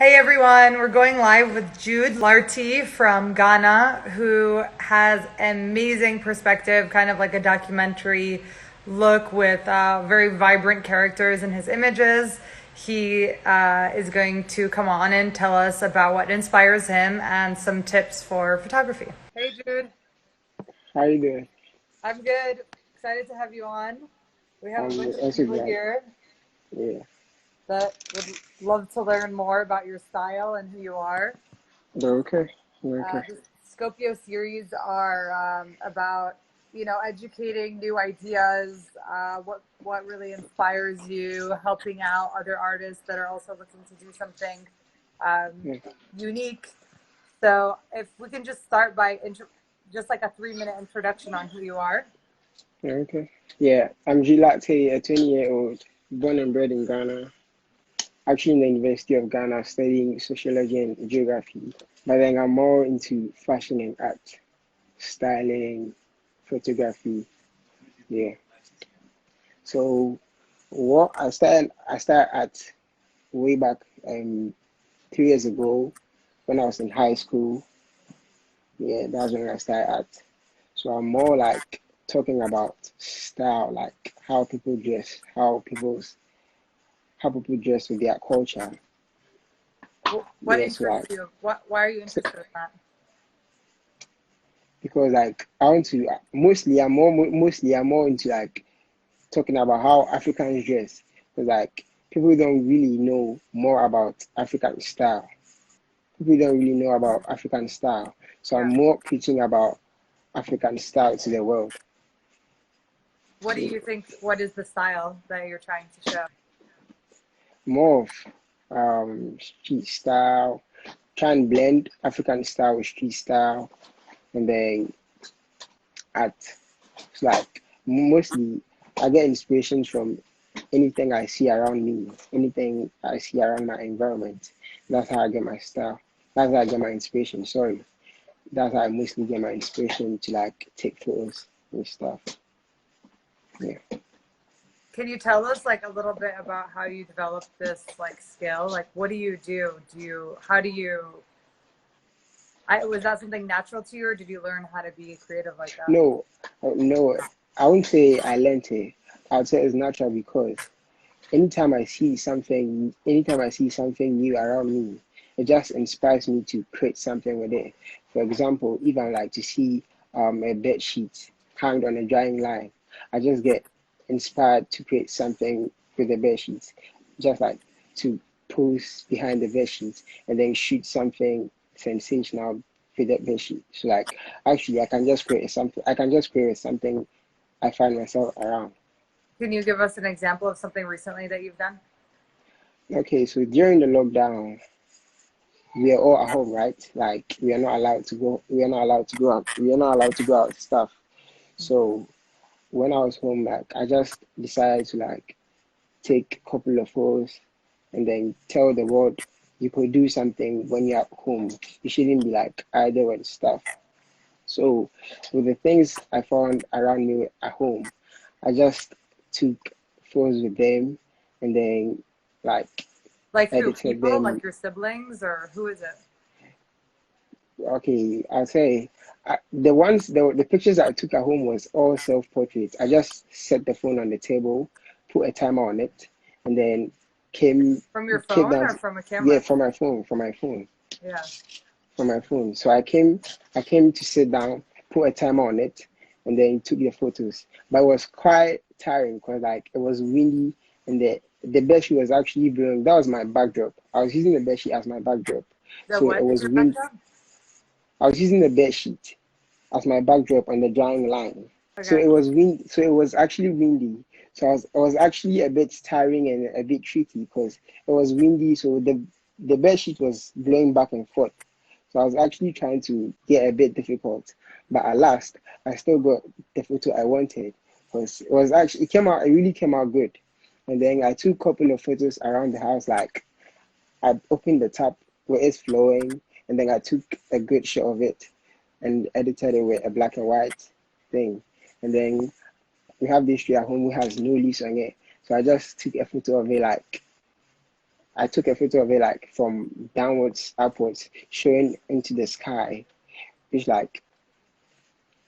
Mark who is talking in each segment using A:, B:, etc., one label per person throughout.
A: Hey everyone, we're going live with Jude Lartey from Ghana, who has amazing perspective, kind of like a documentary look with very vibrant characters in his images. He is going to come on and tell us about what inspires him and some tips for photography. Hey Jude,
B: How you doing?
A: I'm good. Excited to have you on. We have a
B: I'm
A: bunch of
B: also
A: people
B: glad.
A: here
B: Yeah.
A: that would love to learn more about your style and who you are.
B: They're okay. They're okay.
A: The Scopio series are about educating new ideas, what really inspires you, helping out other artists that are also looking to do something um,
B: Yeah.
A: unique. So if we can just start by just like a 3-minute introduction on who you are.
B: They're okay. Yeah. I'm Jude Lartey, a 20-year-old, born and bred in Ghana. Actually in the University of Ghana, studying sociology and geography. But then I'm more into fashion and art, styling, photography. Yeah. So what I started at way back 3 years ago when I was in high school. Yeah, that's when I started at. So I'm more like talking about style, like how people dress with their culture.
A: What
B: Yes,
A: interests
B: like
A: you? Why are you interested in that?
B: because like I want to mostly I'm more into like talking about how Africans dress. Because like people don't really know more about African style. People don't really know about African style. So I'm
A: Yeah.
B: more preaching about African style to the world.
A: What do you think? What is the style that you're trying to show?
B: More of street style, try and blend African style with street style, and then art. It's like mostly I get inspirations from anything I see around me, anything I see around my environment. That's how I get my style. That's how I get my inspiration. Sorry, that's how I mostly get my inspiration to like take photos and stuff. Yeah.
A: Can you tell us like a little bit about how you developed this like skill? Like what do you do? How do you was that something natural to you or did you learn how to be creative like that?
B: No, no, I won't say I learned it. I'd say it's natural because anytime I see something new around me, it just inspires me to create something with it. For example, if I like to see a bed sheet hanged on a drying line, I just get inspired to create something with the bed sheets, just like to pose behind the bed sheets and then shoot something sensational with that bed sheet. So like actually I can just create something. I can just create something I find myself around.
A: Can you give us an example of something recently that you've done?
B: Okay, so during the lockdown, we are all at home, right? Like we are not allowed to go. We are not allowed to go out. We are not allowed to go out stuff. So when I was home, like I just decided to like take a couple of photos and then tell the world you could do something when you're at home. You shouldn't be like idle and stuff. So with the things I found around me at home, I just took photos with them and then like
A: Like who?
B: edited
A: People, like
B: them.
A: your siblings or who is it?
B: Okay, I'll say the pictures I took at home was all self-portraits. I just set the phone on the table, put a timer on it, and then came
A: From your
B: came
A: phone
B: down.
A: or from a
B: Yeah,
A: camera? Yeah.
B: from my phone. So I came to sit down, put a timer on it, and then took the photos. But it was quite tiring because like it was windy and the bedsheet was actually blowing. That was my backdrop. I was using the bedsheet as my backdrop,
A: The
B: so it
A: what is
B: was
A: your
B: wind.
A: background?
B: I was using the bed sheet as my backdrop on the drying line. So
A: Okay.
B: it was wind. So it was actually windy. So it was actually a bit tiring and a bit tricky because it was windy. So the bed sheet was blowing back and forth. So I was actually trying to get a bit difficult. But at last, I still got the photo I wanted because it really came out good. And then I took a couple of photos around the house, like I opened the tap where it's flowing, and then I took a good shot of it and edited it with a black and white thing. And then we have this tree at home which has no leaves on it. So I just took a photo of it like I took a photo of it like from downwards, upwards, showing into the sky, which like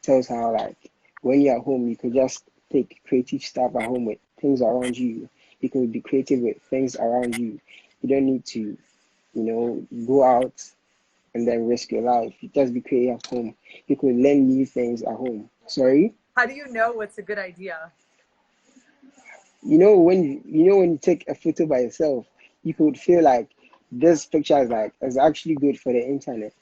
B: tells how like when you're at home, you could just take creative stuff at home with things around you. You could be creative with things around you. You don't need to, go out and then risk your life. You just be creative at home. You could learn new things at home. Sorry?
A: How do you know what's a good idea?
B: When you take a photo by yourself, you could feel like this picture is actually good for the internet.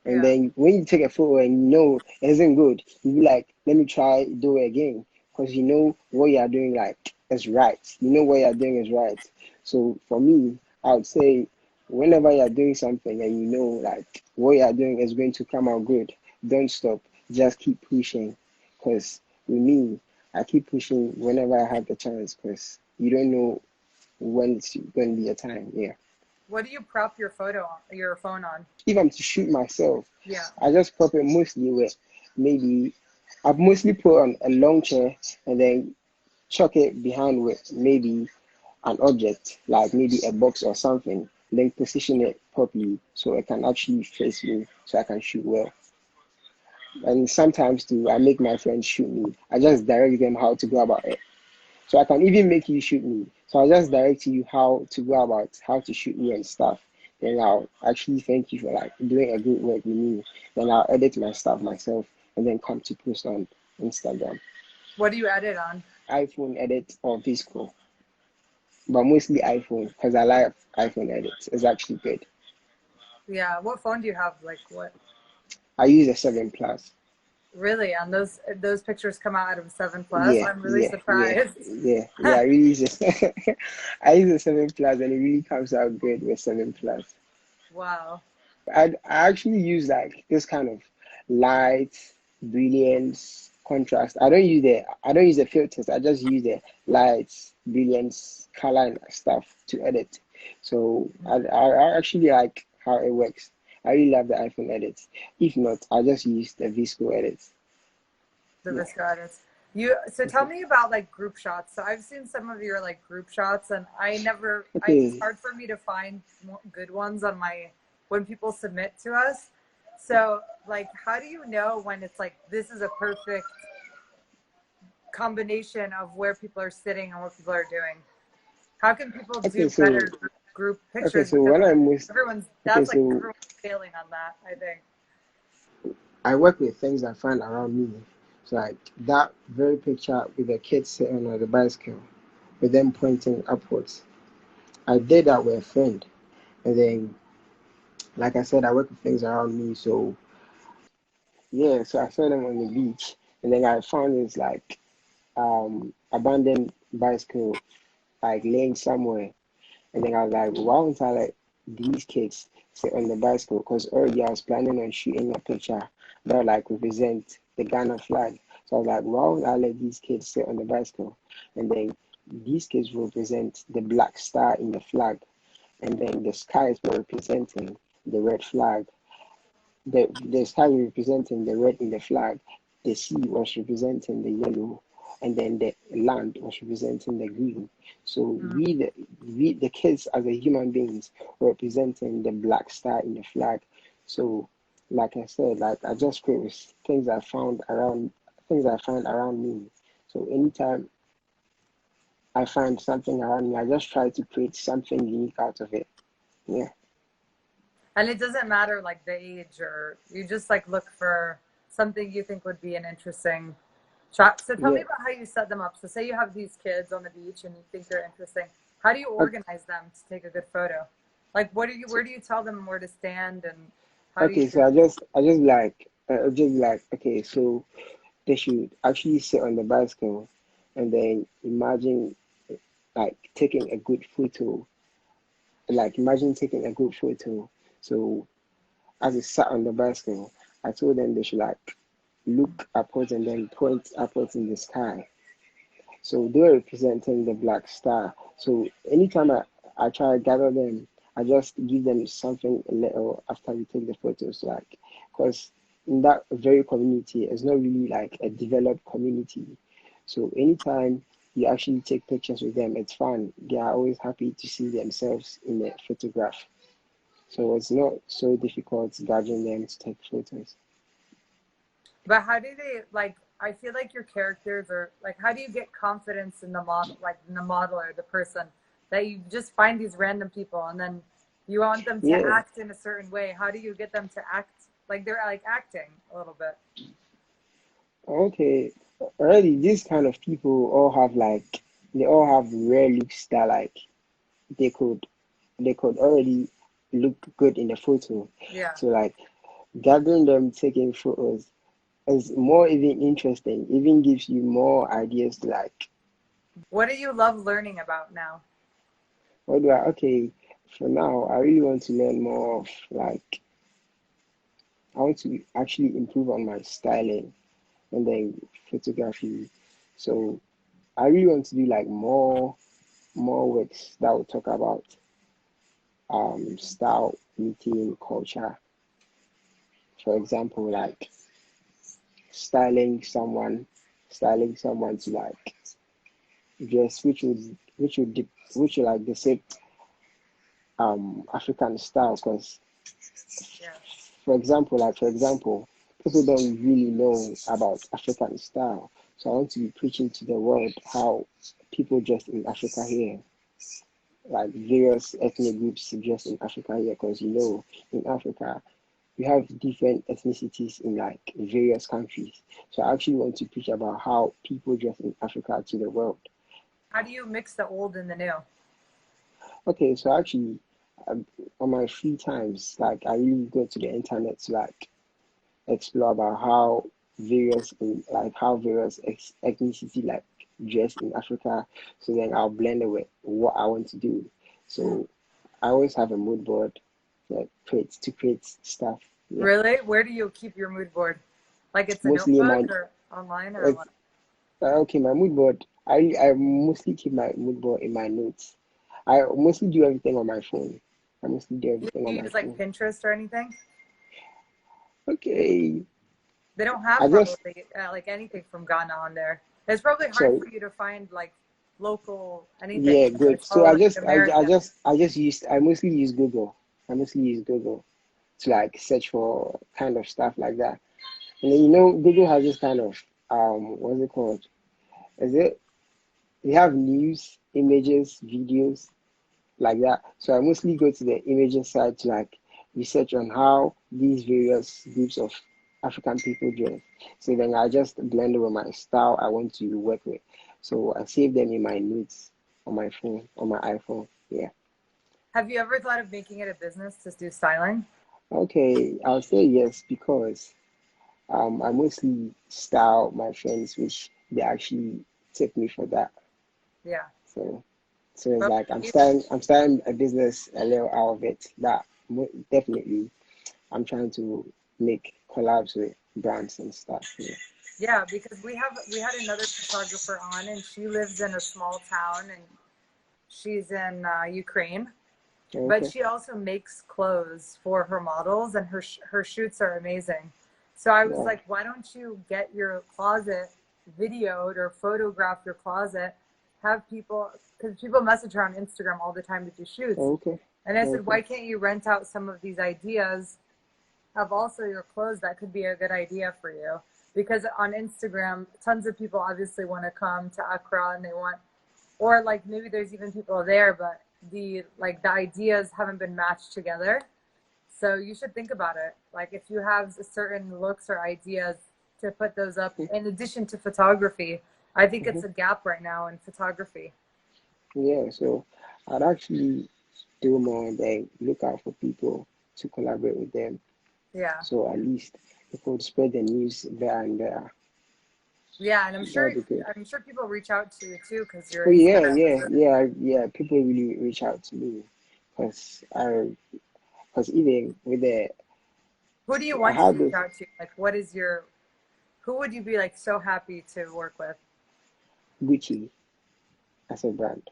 B: And
A: Yeah.
B: then when you take a photo and you know it isn't good, you be like, let me try do it again. Because you know what you are doing like is right. You know what you are doing is right. So for me, I would say whenever you are doing something and you know like what you are doing is going to come out good, don't stop. Just keep pushing. Because with me, I keep pushing whenever I have the chance because you don't know when it's going to be a time. Yeah.
A: What do you prop your phone on?
B: If I'm to shoot myself,
A: Yeah.
B: I just prop it mostly with maybe I've mostly put on a long chair and then chuck it behind with maybe an object like maybe a box or something, then position it properly so it can actually face me so I can shoot well. And sometimes too, I make my friends shoot me. I just direct them how to go about it. So I can even make you shoot me. So I'll just direct you how to go about how to shoot me and stuff. Then I'll actually thank you for like doing a good work with me. Then I'll edit my stuff myself and then come to post on Instagram.
A: What do you edit on?
B: iPhone edit or VSCO, but mostly iPhone because I like iPhone edits. It's actually good.
A: Yeah. What phone do you have? Like what?
B: I use a 7 Plus.
A: Really? And those pictures come out of 7 Plus?
B: Yeah,
A: I'm really
B: yeah, yeah,
A: surprised.
B: yeah. I really use it. I use a 7 Plus and it really comes out good with 7 Plus.
A: Wow.
B: I actually use like this kind of light, brilliance, contrast. I don't use the filters. I just use the lights, brilliance, color and stuff to edit. So I actually like how it works. I really love the iPhone edits. If not, I just use the VSCO edits.
A: The
B: Yeah.
A: visco edits. So tell me about like group shots. So I've seen some of your like group shots and it's
B: Okay.
A: hard for me to find good ones when people submit to us. So like, how do you know when it's like, this is a perfect combination of where people are sitting and what people are doing? How can people
B: Okay.
A: do better group
B: Okay.
A: pictures?
B: So
A: Because
B: when I
A: like
B: most okay.
A: that's like
B: So
A: everyone's failing on that, I think.
B: I work with things I find around me. So like that very picture with the kids sitting on the bicycle with them pointing upwards. I did that with a friend. And then like I said, I work with things around me. So yeah, so I saw them on the beach and then I found this like abandoned bicycle like laying somewhere. And then I was like, why don't I let these kids sit on the bicycle? Because already I was planning on shooting a picture that would like represent the Ghana flag. So I was like, why don't I let these kids sit on the bicycle? And then these kids represent the black star in the flag. And then the skies were representing the red flag. The sky was representing the red in the flag. The sea was representing the yellow, and then the land was representing the green. So
A: Mm.
B: we the kids as the human beings were representing the black star in the flag. So like I said, like I just create with things I find around me. So anytime I find something around me, I just try to create something unique out of it. Yeah.
A: And it doesn't matter like the age or you just like look for something you think would be an interesting shot. So tell me
B: Yeah.
A: about how you set them up. So say you have these kids on the beach and you think they're interesting. How do you organize them to take a good photo? Like where do you tell them where to stand and how do you
B: Okay, so I just like okay, so they should actually sit on the bicycle and then imagine like taking a good photo. Like imagine taking a good photo. So as they sat on the bicycle, I told them they should like look upwards and then point upwards in the sky. So they're representing the black star. So anytime I try to gather them, I just give them something a little after we take the photos, like because in that very community, it's not really like a developed community. So anytime you actually take pictures with them, it's fun. They are always happy to see themselves in a photograph. So it's not so difficult gathering them to take photos.
A: But how do they like? I feel like your characters are like. How do you get confidence in the model, like in the model or the person, that you just find these random people and then you want them to
B: Yeah,
A: act in a certain way? How do you get them to act like they're like acting a little bit?
B: okay. Already, these kind of people all have like they all have rare looks that like they could they could already look good in the photo.
A: Yeah.
B: So like gathering them, taking photos is more even interesting. Even gives you more ideas to like
A: What do you love learning about now?
B: what do I okay for now I really want to learn more of like I want to actually improve on my styling and then photography. So I really want to do like more works that will talk about style meeting culture. For example, like styling someone styling someone to like dress which would like the same African style because
A: Yeah.
B: for example, people don't really know about African style. So I want to be preaching to the world how people dress in Africa here, like various ethnic groups dress in Africa here, because in Africa we have different ethnicities in like various countries. So I actually want to preach about how people dress in Africa to the world.
A: How do you mix the old and the new?
B: Okay, so actually, on my free times, like I really go to the internet to like explore about how various ethnicity like dress in Africa. So then I'll blend it with what I want to do.
A: Mm.
B: So I always have a mood board that create stuff. Yeah,
A: Really? Where do you keep your mood board? Like it's a
B: mostly in my
A: notebook or online or
B: it's
A: what?
B: okay. My mood board. I mostly keep my mood board in my notes. I mostly do everything on my phone. I mostly do
A: Do
B: everything on
A: you
B: my
A: use like
B: phone.
A: Pinterest or anything?
B: Okay.
A: They don't
B: I
A: have
B: just
A: probably like anything from Ghana on there. It's probably hard
B: sorry.
A: for you to find like local anything.
B: Yeah,
A: So
B: good.
A: it's
B: So
A: all
B: I
A: like
B: just
A: American.
B: I mostly use Google. I mostly use Google to like search for kind of stuff like that. And then Google has this kind of what's it called? Is it they have news, images, videos like that. So I mostly go to the images side to like research on how these various groups of African people dress. So then I just blend it with my style I want to work with. So I save them in my notes on my phone, on my iPhone. Yeah.
A: Have you ever thought of making it a business to do styling?
B: Okay, I'll say yes because I mostly style my friends, which they actually tip me for that.
A: Yeah.
B: So so it's
A: But
B: like
A: you,
B: I'm starting a business a little out of it that definitely I'm trying to make collabs with brands and stuff. Yeah.
A: yeah, because we had another photographer on and she lives in a small town and she's in Ukraine. But
B: Okay.
A: she also makes clothes for her models and her shoots are amazing. So I was
B: Wow.
A: like, why don't you get your closet videoed or photograph your closet, have people, because people message her on Instagram all the time to do shoots.
B: Okay.
A: And I said,
B: Okay.
A: why can't you rent out some of these ideas of also your clothes? That could be a good idea for you. Because on Instagram, tons of people obviously want to come to Accra and they want, or like maybe there's even people there, but the ideas haven't been matched together. So you should think about it. Like if you have certain looks or ideas to put those up in addition to photography. I think
B: Mm-hmm.
A: it's a gap right now in photography.
B: Yeah. So I'd actually do more than look out for people to collaborate with them.
A: Yeah.
B: So at least it could spread the news there and there.
A: Yeah, and
B: That would be good.
A: I'm sure people reach out to you too because you're
B: Oh yeah,
A: Instagram.
B: yeah. People really reach out to me because even with the
A: Who do you
B: I
A: want to
B: had
A: reach
B: this
A: out to? Like what is your who would you be like so happy to work with?
B: Gucci as a brand,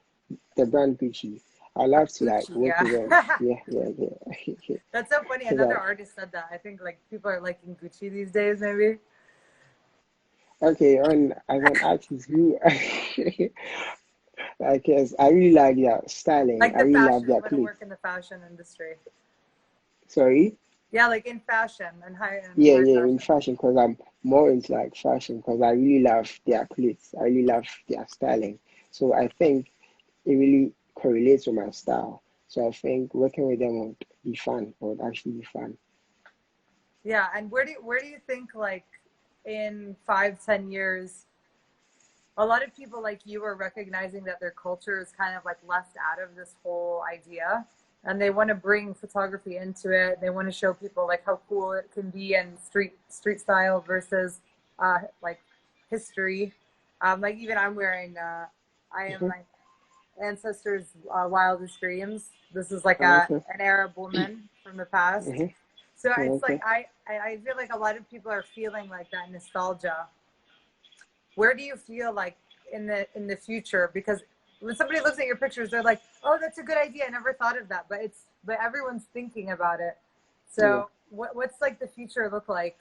B: the brand Gucci. I love to like
A: Gucci,
B: work
A: yeah.
B: with them. Yeah, yeah, yeah.
A: That's so funny.
B: Because
A: Another artist said that. I think like people are liking Gucci these days, maybe.
B: Okay, on as an artist, who like yes, I really like their styling.
A: Like
B: I
A: the
B: really love
A: fashion, you
B: their
A: want to
B: clothes.
A: work in the fashion industry.
B: Sorry.
A: Yeah, like in fashion and
B: Yeah,
A: high
B: yeah, in
A: fashion.
B: fashion, because I'm more into like fashion, because I really love their clothes. I really love their styling. So I think it really correlates with my style. So I think working with them would be fun, would actually be fun.
A: Yeah, and where do you think like in 5, 10 years, a lot of people like you are recognizing that their culture is kind of like left out of this whole idea, and they want to bring photography into it. They want to show people like how cool it can be and street style versus like history. Like even I'm wearing I am
B: Hmm.
A: my ancestors' wildest dreams. This is like
B: Okay.
A: an Arab woman from the past.
B: Hmm.
A: So it's like
B: Okay.
A: I feel like a lot of people are feeling like that nostalgia. Where do you feel like in the future? Because when somebody looks at your pictures, they're like, "Oh, that's a good idea. I never thought of that." But everyone's thinking about it.
B: Yeah.
A: So what's like the future look like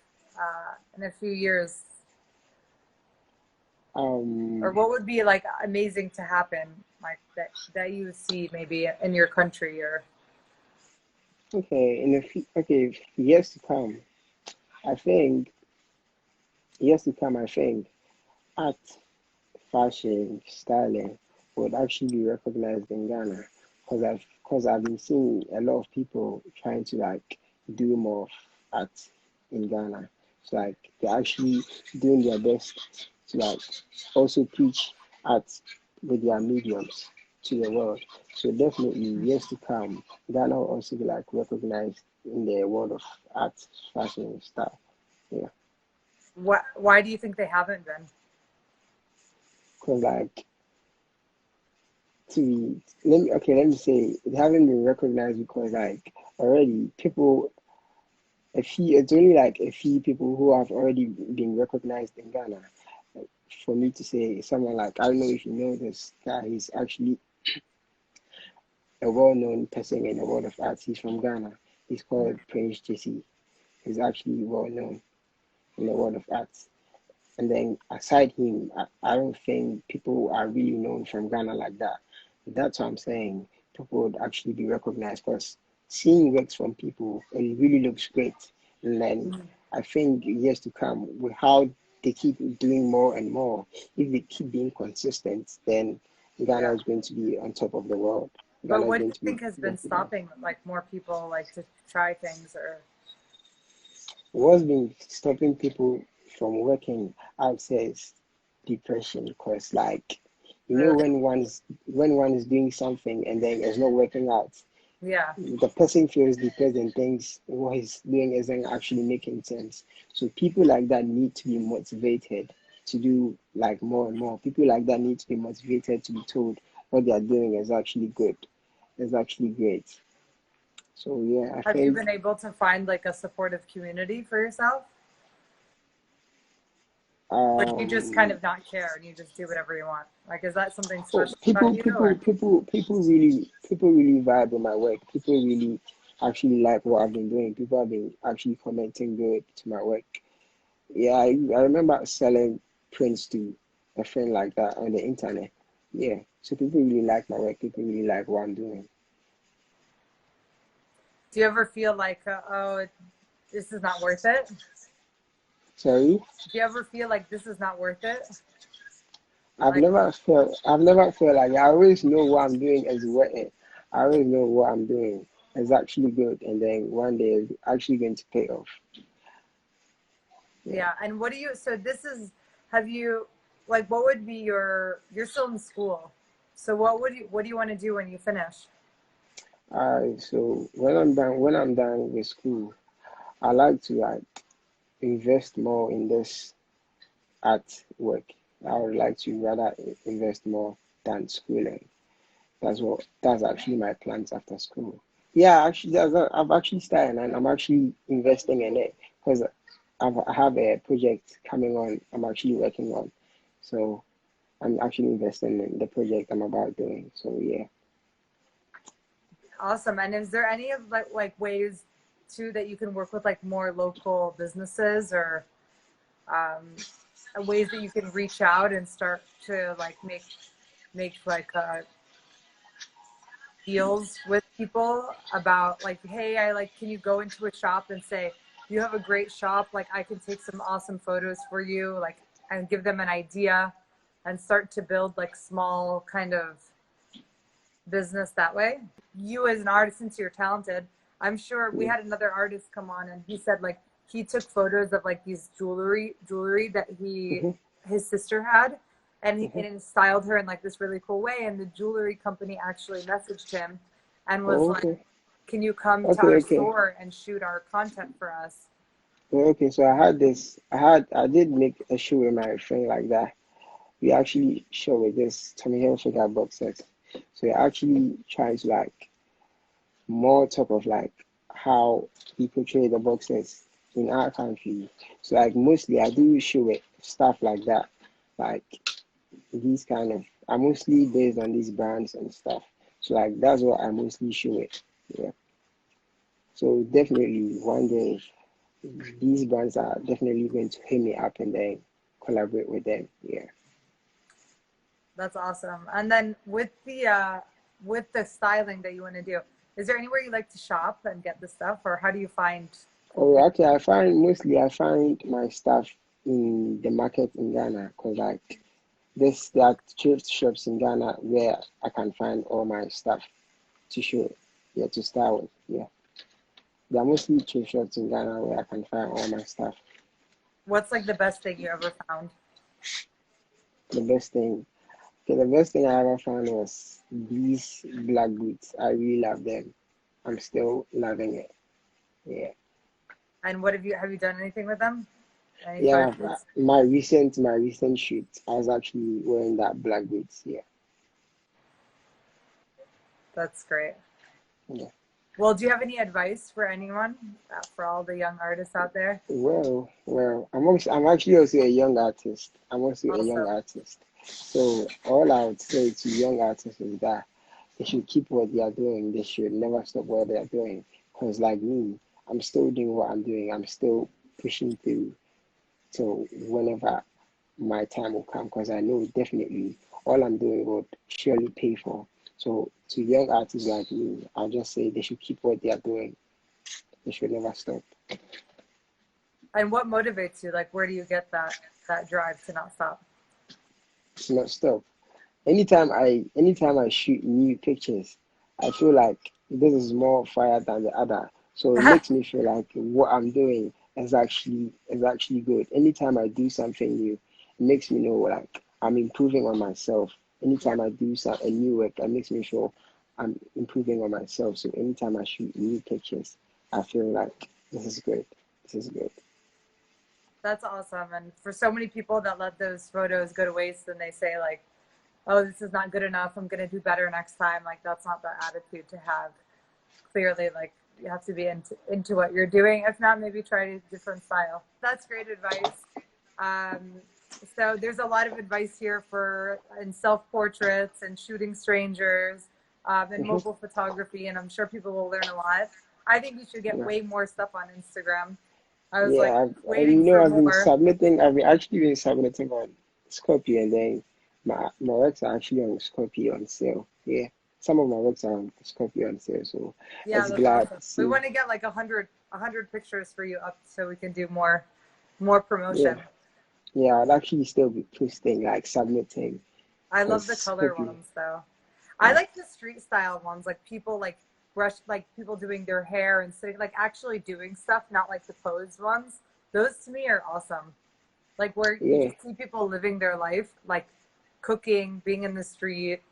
A: in a few years, or
B: Um.
A: what would be like amazing to happen, like that you see maybe in your country or
B: Okay. Okay, years to come, I think years to come, I think art, fashion, styling would actually be recognized in Ghana, because I've been seeing a lot of people trying to like do more of art in Ghana. So like they're actually doing their best to like also preach art with their mediums to the world. So definitely years to come, Ghana will also be like recognized in the world of art, fashion, and style. Yeah,
A: what? Why do you think they haven't been?
B: because like to let me say it haven't been recognized because like already people a few it's only like a few people who have already been recognized in Ghana. For me to say someone like I don't know if you know this guy, he's actually a well-known person in the world of arts. He's from Ghana. He's called Prince JC. He's actually well known in the world of arts. And then aside him, I don't think people are really known from Ghana like that. That's what I'm saying. People would actually be recognized because seeing works from people, it really looks great. And then I think years to come, with how they keep doing more and more, if they keep being consistent, then Ghana
A: Yeah.
B: is going to be on top of the world.
A: But
B: Ghana is
A: what do
B: going
A: you
B: to be
A: think has been
B: recognized.
A: stopping like more people like to try things or
B: What's been stopping people from working outside is depression, because like
A: really?
B: when one is doing something and then it's not working out,
A: Yeah.
B: the person feels depressed and thinks what he's doing isn't actually making sense. So people like that need to be motivated to do like more and more. People like that need to be motivated to be told what they are doing is actually good, is actually great. So yeah, I
A: Have you
B: think
A: been able to find like a supportive community for yourself? Like you just kind
B: um
A: of not care and you just do whatever you want. Like is that something
B: oh,
A: special about you or
B: people really vibe with my work. People really actually like what I've been doing. People have been actually commenting good to my work. Yeah, I remember selling prints to a friend like that on the internet. Yeah, so people really like my work. People really like what I'm doing.
A: do you ever feel like oh this is not worth it?
B: Sorry,
A: Do you ever feel like this is not worth it? Like
B: I've never felt like I always know what I'm doing is worth it. I always know what I'm doing is actually good, and then one day it's actually going to pay off. Yeah.
A: yeah, and what do you so this is have you like what would be you're still in school. So what do you want to do when you finish?
B: So when I'm done with school, I like to like invest more in this art work. I would like to rather invest more than schooling. That's actually my plans after school. Yeah, actually, I've actually started and I'm actually investing in it because I have a project coming on. I'm actually working on, so I'm actually investing in the project I'm about doing. So yeah.
A: Awesome. And is there any of like ways too that you can work with like more local businesses or um ways that you can reach out and start to like make like deals with people about like, hey, I like, can you go into a shop and say, you have a great shop, like I can take some awesome photos for you, like, and give them an idea and start to build like small kind of business that way. You as an artist, since you're talented, I'm sure we had another artist come on and he said like he took photos of like these jewelry that his sister had, and he styled her in like this really cool way, and the jewelry company actually messaged him and was like, can you come to our store and shoot our content for us?
B: Okay, so I did make a show with my friend like that. We actually show with this Tommy Hilfiger box set. So we're actually trying to like more talk of like how we portray the boxes in our country. So like mostly I do show with stuff like that. Like these kind of, I'm mostly based on these brands and stuff. So like that's what I mostly show it. Yeah. So definitely one day these brands are definitely going to hit me up and then collaborate with them. Yeah.
A: That's awesome. And then with the styling that you want to do, is there anywhere you like to shop and get the stuff, or how do you find cool
B: Oh, actually, I find my stuff in the market in Ghana because like there are thrift shops in Ghana where I can find all my stuff to show, yeah, to start with, yeah. There are mostly thrift shops in Ghana where I can find all my stuff.
A: What's like the best thing you ever found?
B: The best thing, okay, the best thing I ever found was these black boots. I really love them. I'm still loving it. Yeah.
A: And what have you done anything with them? Any
B: Yeah,
A: photos?
B: my recent shoot, I was actually wearing that black boots. Yeah.
A: That's great.
B: Yeah.
A: Well, do you have any advice for anyone, for all the young artists out there?
B: Well, I'm actually also a young artist. I'm also a young
A: Also,
B: artist. So all I would say to young artists is that they should keep what they are doing. They should never stop what they are doing. Because like me, I'm still doing what I'm doing. I'm still pushing through. So whenever my time will come, because I know definitely all I'm doing will surely pay for. So to young artists like me, I'll just say they should keep what they are doing. They should never stop.
A: and what motivates you? Like, where do you get that drive to not stop?
B: To not stop. Anytime I shoot new pictures, I feel like this is more fire than the other. So it makes me feel like what I'm doing is actually good. Anytime I do something new, it makes me know like I'm improving on myself. Anytime I do a new work, it makes me feel I'm improving on myself. So anytime I shoot new pictures, I feel like this is good. This is good.
A: That's awesome. And for so many people that let those photos go to waste and they say like, oh, this is not good enough, I'm going to do better next time. Like, that's not the attitude to have. Clearly, like, you have to be into what you're doing. If not, maybe try a different style. That's great advice. Um, so there's a lot of advice here for in self-portraits and shooting strangers, and
B: Mhm.
A: mobile photography, and I'm sure people will learn a lot. I think you should get
B: Yeah.
A: way more stuff on Instagram. I was like
B: Yeah,
A: waiting for more.
B: I've actually been submitting on Scorpio, and then my works are actually on Scorpio on sale. Yeah, some of my works are on Scorpio on sale, so I
A: Yeah,
B: was
A: that's
B: glad
A: awesome.
B: to
A: We
B: see.
A: want to get like a hundred pictures for you up so we can do more
B: Yeah,
A: promotion.
B: yeah, I'd actually still be posting, like submitting,
A: I
B: because
A: love the color
B: Scorpio.
A: ones though. I
B: Yeah,
A: like the street style ones, like people like brush, like people doing their hair and sitting, like actually doing stuff, not like the posed ones. Those to me are awesome. Like where you
B: yeah,
A: just see people living their life, like cooking, being in the street,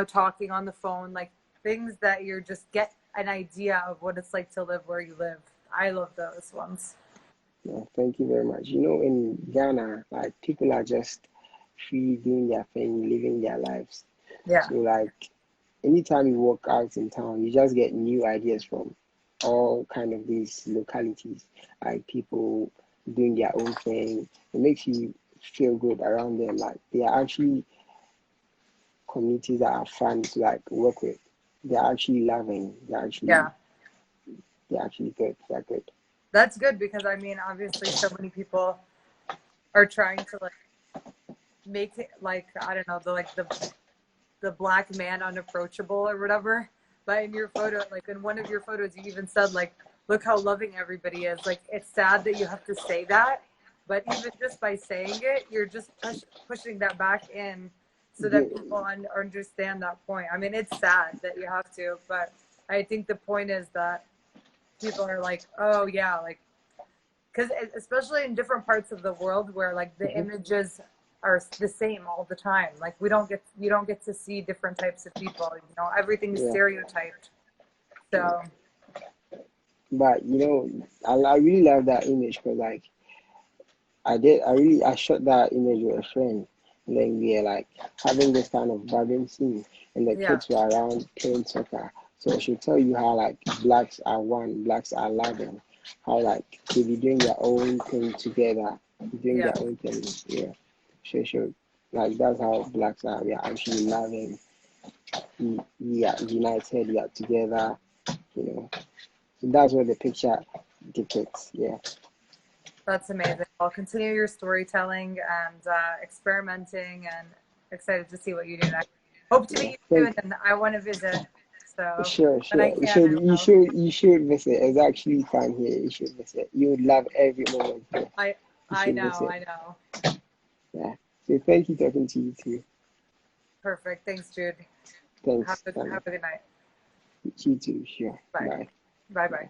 A: talking on the phone, like things that you just get an idea of what it's like to live where you live. I love those ones.
B: yeah. Thank you very much. In Ghana, like people are just free doing their thing, living their lives.
A: Yeah.
B: So like anytime you walk out in town, you just get new ideas from all kind of these localities, like people doing their own thing. It makes you feel good around them. Like they are actually communities that are fun to like work with. They're actually loving.
A: Yeah.
B: They're actually good. They're good.
A: That's good because I mean, obviously, so many people. are trying to like make it like, I don't know, the black man unapproachable or whatever. But in your photo, like in one of your photos, you even said like, look how loving everybody is. Like, it's sad that you have to say that, but even just by saying it, you're just pushing that back in so
B: Yeah,
A: that people understand that point. I mean, it's sad that you have to, but I think the point is that people are like, oh yeah, like, because especially in different parts of the world where like the
B: mhm,
A: images are the same all the time. Like you don't get to see different types of people. You know, everything's
B: yeah,
A: stereotyped.
B: yeah.
A: So
B: But I really love that image because like I shot that image with a friend, and then we are like having this kind of barbing scene, and the
A: yeah,
B: kids were around playing soccer. So it should tell you how like blacks are one, blacks are loving, how like they be doing their own thing together, doing
A: yeah,
B: their own thing. Yeah, sure. Like that's how blacks are. We are actually loving. We are united. We are together. You know. So that's what the picture depicts. Yeah.
A: that's amazing. I'll continue your storytelling and experimenting, and excited to see what you do next. Hope to meet
B: Yeah.
A: you soon, and I want to visit. So
B: Sure.
A: when I
B: You
A: can,
B: should,
A: I
B: you
A: will.
B: should, you should visit. It's actually fun here. You should visit. You would love every moment here.
A: I
B: You
A: I
B: should
A: know,
B: visit.
A: I know.
B: Yeah. So thank you talking to you too.
A: Perfect. Thanks, Jude.
B: Thanks.
A: Have a good night.
B: You too. Sure.
A: Bye.
B: Bye.
A: Bye. Bye.